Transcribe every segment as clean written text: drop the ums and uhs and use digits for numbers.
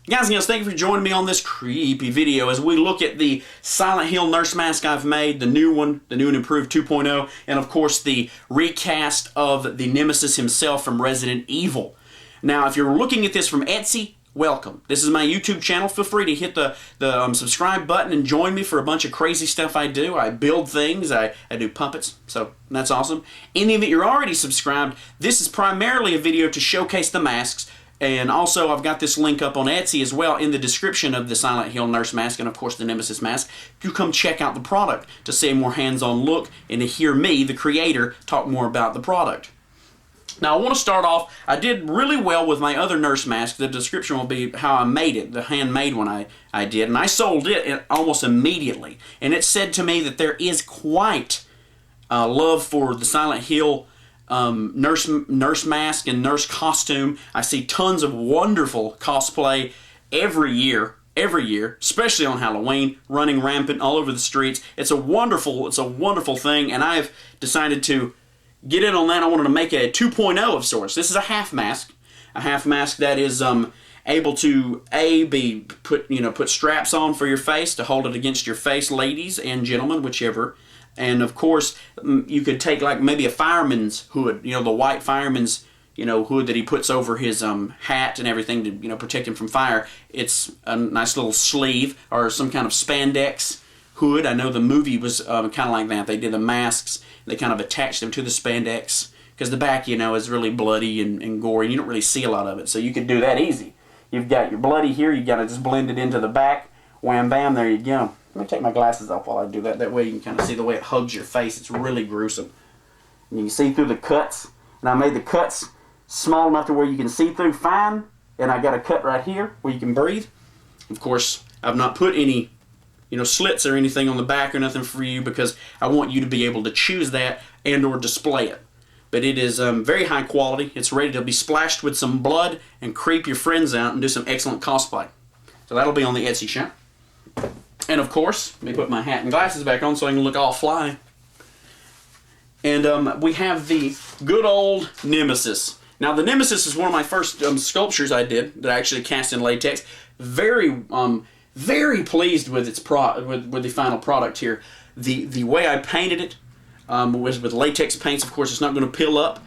Guys and girls, thank you for joining me on this creepy video as we look at the Silent Hill nurse mask I've made, the new one and improved 2.0, and of course the recast of the Nemesis himself from Resident Evil. Now, if you're looking at this from Etsy, welcome. This is my YouTube channel. Feel free to hit the subscribe button and join me for a bunch of crazy stuff I do. I build things, I do puppets, so that's awesome. Any of you are already subscribed, this is primarily a video to showcase the masks. And also, I've got this link up on Etsy as well in the description of the Silent Hill Nurse Mask and, of course, the Nemesis Mask. You come check out the product to see a more hands-on look and to hear me, the creator, talk more about the product. Now, I want to start off, I did really well with my other nurse mask. The description will be how I made it, the handmade one I did. And I sold it almost immediately. And it said to me that there is quite love for the Silent Hill nurse mask and nurse costume. I see tons of wonderful cosplay every year, especially on Halloween, running rampant all over the streets. It's a wonderful thing, and I've decided to get in on that. I wanted to make a 2.0 of sorts. This is a half mask that is able to put straps on for your face to hold it against your face, ladies and gentlemen, whichever. And of course, you could take like maybe a fireman's hood, the white fireman's, hood that he puts over his hat and everything to, protect him from fire. It's a nice little sleeve or some kind of spandex hood. I know the movie was kind of like that. They did the masks, they kind of attached them to the spandex because the back, is really bloody and gory and you don't really see a lot of it. So you could do that easy. You've got your bloody here, you got to just blend it into the back. Wham bam, there you go. Let me take my glasses off while I do that. That way you can kind of see the way it hugs your face. It's really gruesome. And you can see through the cuts. And I made the cuts small enough to where you can see through fine. And I got a cut right here where you can breathe. Of course, I've not put any, slits or anything on the back or nothing for you because I want you to be able to choose that and or display it. But it is very high quality. It's ready to be splashed with some blood and creep your friends out and do some excellent cosplay. So that'll be on the Etsy shop. And of course, let me put my hat and glasses back on so I can look all fly. And we have the good old Nemesis. Now the Nemesis is one of my first sculptures I did that I actually cast in latex. Very pleased with its with the final product here. The way I painted it was with latex paints. Of course, it's not going to peel up.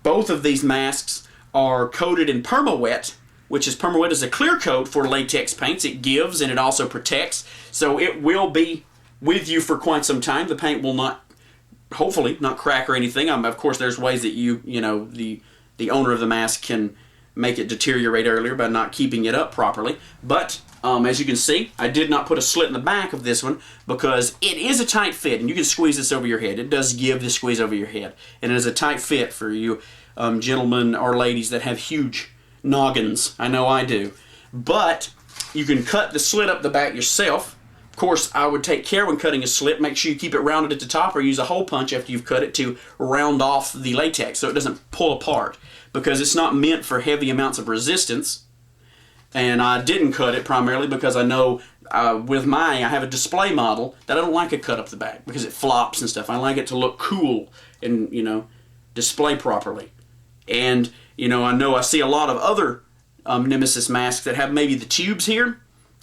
Both of these masks are coated in perma-wet, which is perma-wet is a clear coat for latex paints. It gives and it also protects, so it will be with you for quite some time. The paint will not, hopefully, not crack or anything. Of course, there's ways that the owner of the mask can make it deteriorate earlier by not keeping it up properly. But as you can see, I did not put a slit in the back of this one because it is a tight fit, and you can squeeze this over your head. It does give the squeeze over your head, and it is a tight fit for you gentlemen or ladies that have huge noggins. I know I do. But you can cut the slit up the back yourself. Of course, I would take care when cutting a slit. Make sure you keep it rounded at the top or use a hole punch after you've cut it to round off the latex so it doesn't pull apart, because it's not meant for heavy amounts of resistance. And I didn't cut it primarily because I know with I have a display model that I don't like it cut up the back because it flops and stuff. I like it to look cool and, display properly. And I know I see a lot of other Nemesis masks that have maybe the tubes here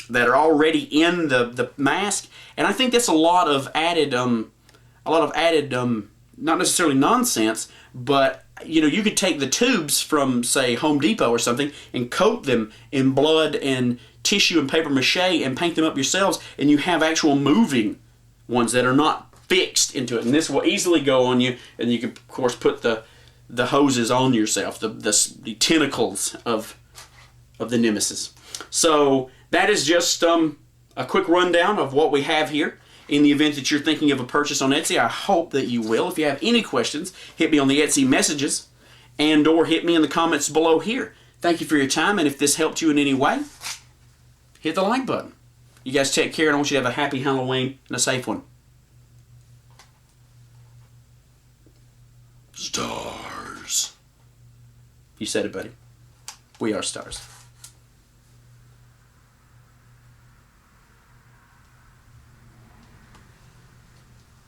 that are already in the mask, and I think that's a lot of added, not necessarily nonsense, but you could take the tubes from, say, Home Depot or something and coat them in blood and tissue and paper mache and paint them up yourselves, and you have actual moving ones that are not fixed into it, and this will easily go on you, and you can of course put the hoses on yourself, the tentacles of the Nemesis. So that is just a quick rundown of what we have here. In the event that you're thinking of a purchase on Etsy, I hope that you will. If you have any questions, hit me on the Etsy messages and or hit me in the comments below here. Thank you for your time, and if this helped you in any way, hit the like button. You guys take care, and I want you to have a happy Halloween and a safe one. Stars. You said it, buddy. We are stars.